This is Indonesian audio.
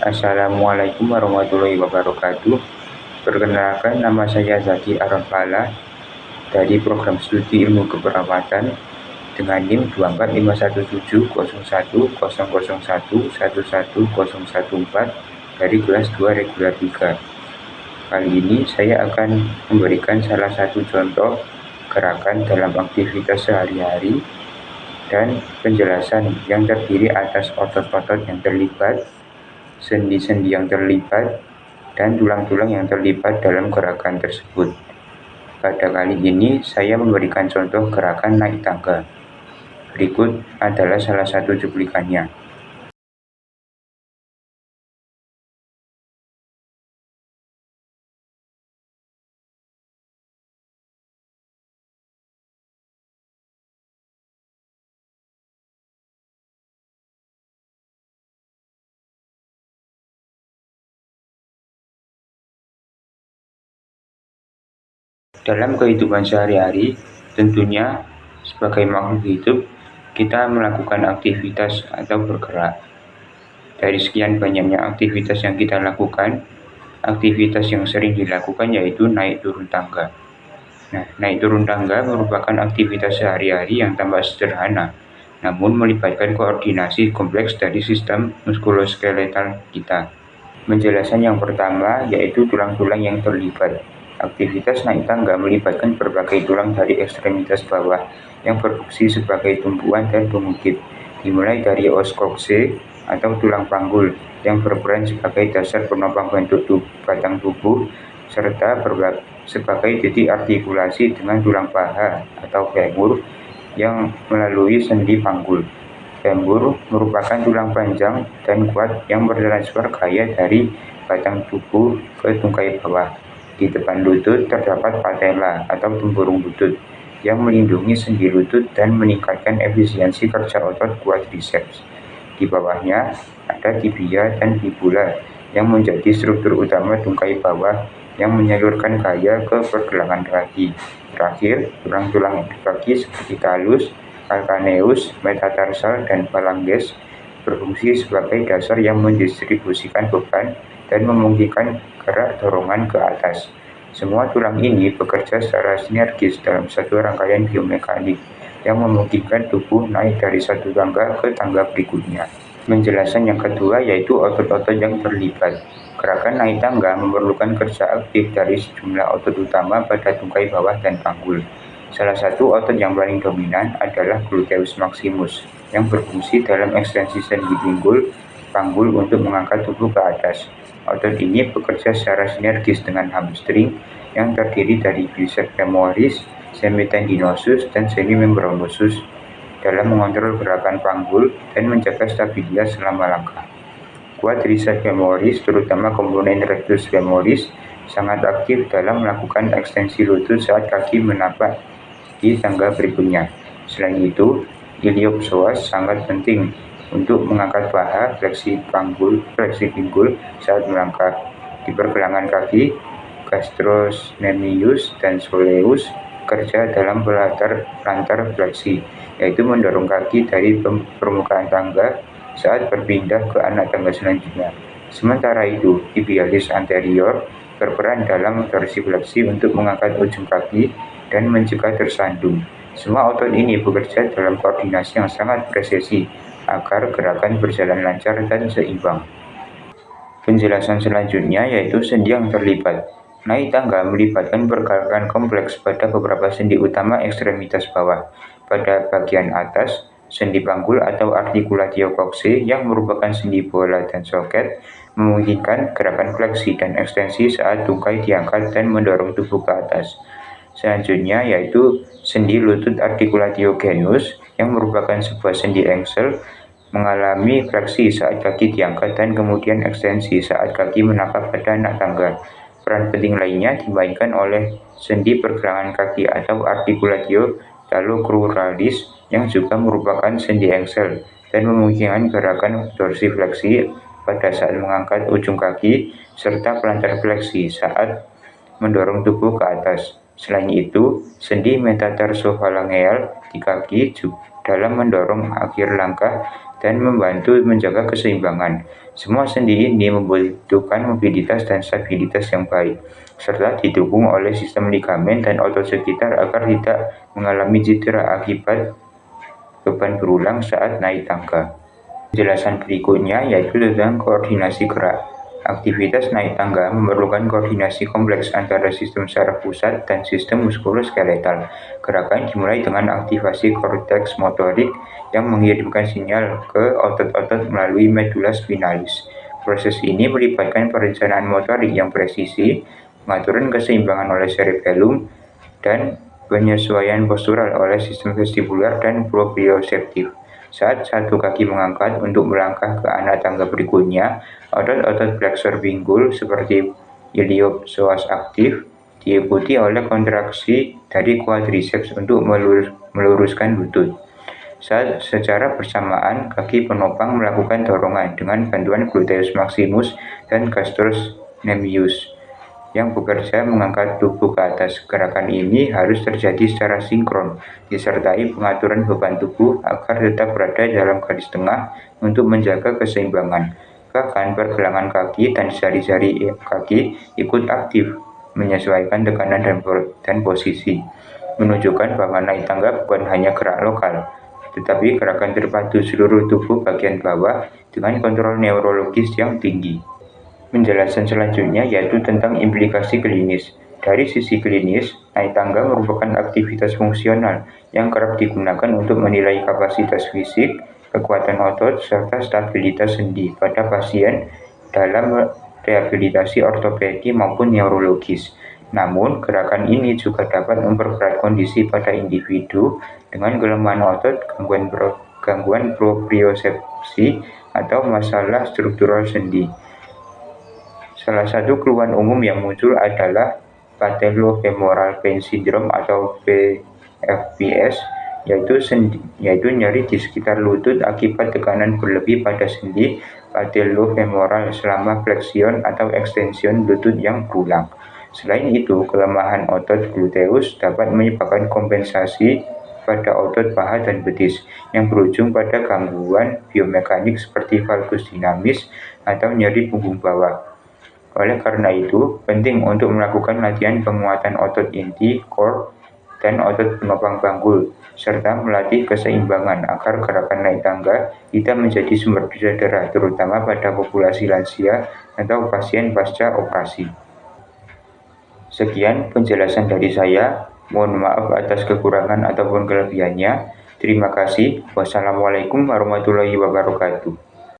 Assalamualaikum warahmatullahi wabarakatuh. Perkenalkan, nama saya Zaki Arafala dari Program Studi Ilmu Keperawatan dengan NIM 2451701001114 dari kelas 2 reguler 3. Kali ini saya akan memberikan salah satu contoh gerakan dalam aktivitas sehari-hari dan penjelasan yang terdiri atas otot-otot yang terlibat, sendi-sendi yang terlibat, dan tulang-tulang yang terlibat dalam gerakan tersebut. Pada kali ini saya memberikan contoh gerakan naik tangga. Berikut adalah salah satu cuplikannya. Dalam kehidupan sehari-hari, tentunya sebagai makhluk hidup, kita melakukan aktivitas atau bergerak. Dari sekian banyaknya aktivitas yang kita lakukan, aktivitas yang sering dilakukan yaitu naik turun tangga. Nah, naik turun tangga merupakan aktivitas sehari-hari yang tampak sederhana, namun melibatkan koordinasi kompleks dari sistem muskuloskeletal kita. Penjelasan yang pertama yaitu tulang-tulang yang terlibat. Aktivitas naik tangga melibatkan berbagai tulang dari ekstremitas bawah yang berfungsi sebagai tumpuan dan pengukit, dimulai dari os coccyx atau tulang panggul yang berperan sebagai dasar penopang bentuk batang tubuh, serta sebagai titik artikulasi dengan tulang paha atau femur yang melalui sendi panggul. Femur merupakan tulang panjang dan kuat yang bertransfer gaya dari batang tubuh ke tungkai bawah. Di depan lutut terdapat patella atau tempurung lutut yang melindungi sendi lutut dan meningkatkan efisiensi kerja otot quadriceps. Di bawahnya ada tibia dan fibula yang menjadi struktur utama tungkai bawah yang menyalurkan gaya ke pergelangan kaki. Terakhir, tulang-tulang kaki seperti talus, calcaneus, metatarsal, dan phalanges berfungsi sebagai dasar yang mendistribusikan beban dan memungkinkan gerak dorongan ke atas. Semua tulang ini bekerja secara sinergis dalam satu rangkaian biomekanik yang memungkinkan tubuh naik dari satu tangga ke tangga berikutnya. Penjelasan yang kedua yaitu otot-otot yang terlibat. Gerakan naik tangga memerlukan kerja aktif dari sejumlah otot utama pada tungkai bawah dan panggul. Salah satu otot yang paling dominan adalah gluteus maximus yang berfungsi dalam ekstensi sendi pinggul panggul untuk mengangkat tubuh ke atas. Otot ini bekerja secara sinergis dengan hamstring yang terdiri dari biceps femoris, semitendinosus, dan semimembranosus dalam mengontrol gerakan panggul dan menjaga stabilitas selama langkah. Quadriceps femoris, terutama komponen rectus femoris, sangat aktif dalam melakukan ekstensi lutut saat kaki menapak di tangga berikutnya. Selain itu, iliopsoas sangat penting untuk mengangkat paha, fleksi pinggul saat melangkah. Di pergelangan kaki, gastrocnemius dan soleus kerja dalam plantar fleksi, yaitu mendorong kaki dari permukaan tangga saat berpindah ke anak tangga selanjutnya. Sementara itu, tibialis anterior berperan dalam dorsifleksi untuk mengangkat ujung kaki dan mencegah tersandung. Semua otot ini bekerja dalam koordinasi yang sangat presisi agar gerakan berjalan lancar dan seimbang. Penjelasan selanjutnya yaitu sendi yang terlibat. Naik tangga melibatkan pergerakan kompleks pada beberapa sendi utama ekstremitas bawah. Pada bagian atas, sendi panggul atau articulatio coccyx yang merupakan sendi bola dan soket memungkinkan gerakan fleksi dan ekstensi saat tungkai diangkat dan mendorong tubuh ke atas. Selanjutnya yaitu sendi lutut articulatio genus yang merupakan sebuah sendi engsel mengalami fleksi saat kaki diangkat dan kemudian ekstensi saat kaki menapak pada anak tangga. Peran penting lainnya dimainkan oleh sendi pergelangan kaki atau articulatio talocruralis yang juga merupakan sendi engsel dan memungkinkan gerakan dorsifleksi pada saat mengangkat ujung kaki serta plantar fleksi saat mendorong tubuh ke atas. Selain itu, sendi metatarsofalangeal di kaki dalam mendorong akhir langkah dan membantu menjaga keseimbangan. Semua sendi ini membutuhkan mobilitas dan stabilitas yang baik, serta didukung oleh sistem ligamen dan otot sekitar agar tidak mengalami cedera akibat beban berulang saat naik tangga. Penjelasan berikutnya yaitu tentang koordinasi gerak. Aktivitas naik tangga memerlukan koordinasi kompleks antara sistem saraf pusat dan sistem muskuloskeletal. Gerakan dimulai dengan aktivasi korteks motorik yang mengirimkan sinyal ke otot-otot melalui medula spinalis. Proses ini melibatkan perencanaan motorik yang presisi, pengaturan keseimbangan oleh cerebellum, dan penyesuaian postural oleh sistem vestibular dan proprioseptif. Saat satu kaki mengangkat untuk melangkah ke anak tangga berikutnya, otot-otot flexor pinggul seperti iliopsoas aktif diikuti oleh kontraksi dari quadriceps untuk meluruskan lutut. Saat secara bersamaan, kaki penopang melakukan dorongan dengan bantuan gluteus maximus dan gastrocnemius yang bekerja mengangkat tubuh ke atas. Gerakan ini harus terjadi secara sinkron, disertai pengaturan beban tubuh agar tetap berada dalam garis tengah untuk menjaga keseimbangan. Bahkan pergelangan kaki dan jari-jari kaki ikut aktif, menyesuaikan tekanan dan posisi, menunjukkan bahwa naik tangga bukan hanya gerak lokal, tetapi gerakan terpadu seluruh tubuh bagian bawah dengan kontrol neurologis yang tinggi. Penjelasan selanjutnya yaitu tentang implikasi klinis. Dari sisi klinis, naik tangga merupakan aktivitas fungsional yang kerap digunakan untuk menilai kapasitas fisik, kekuatan otot, serta stabilitas sendi pada pasien dalam rehabilitasi ortopedi maupun neurologis. Namun, gerakan ini juga dapat memperberat kondisi pada individu dengan kelemahan otot, gangguan propriosepsi, atau masalah struktural sendi. Salah satu keluhan umum yang muncul adalah patellofemoral pain syndrome atau PFPS, yaitu nyeri di sekitar lutut akibat tekanan berlebih pada sendi patellofemoral selama fleksion atau ekstension lutut yang berulang. Selain itu, kelemahan otot gluteus dapat menyebabkan kompensasi pada otot paha dan betis yang berujung pada gangguan biomekanik seperti valgus dinamis atau nyeri punggung bawah. Oleh karena itu, penting untuk melakukan latihan penguatan otot inti, core, dan otot penopang panggul, serta melatih keseimbangan agar gerakan naik tangga tidak menjadi sumber cedera, terutama pada populasi lansia atau pasien pasca operasi. Sekian penjelasan dari saya. Mohon maaf atas kekurangan ataupun kelebihannya. Terima kasih. Wassalamualaikum warahmatullahi wabarakatuh.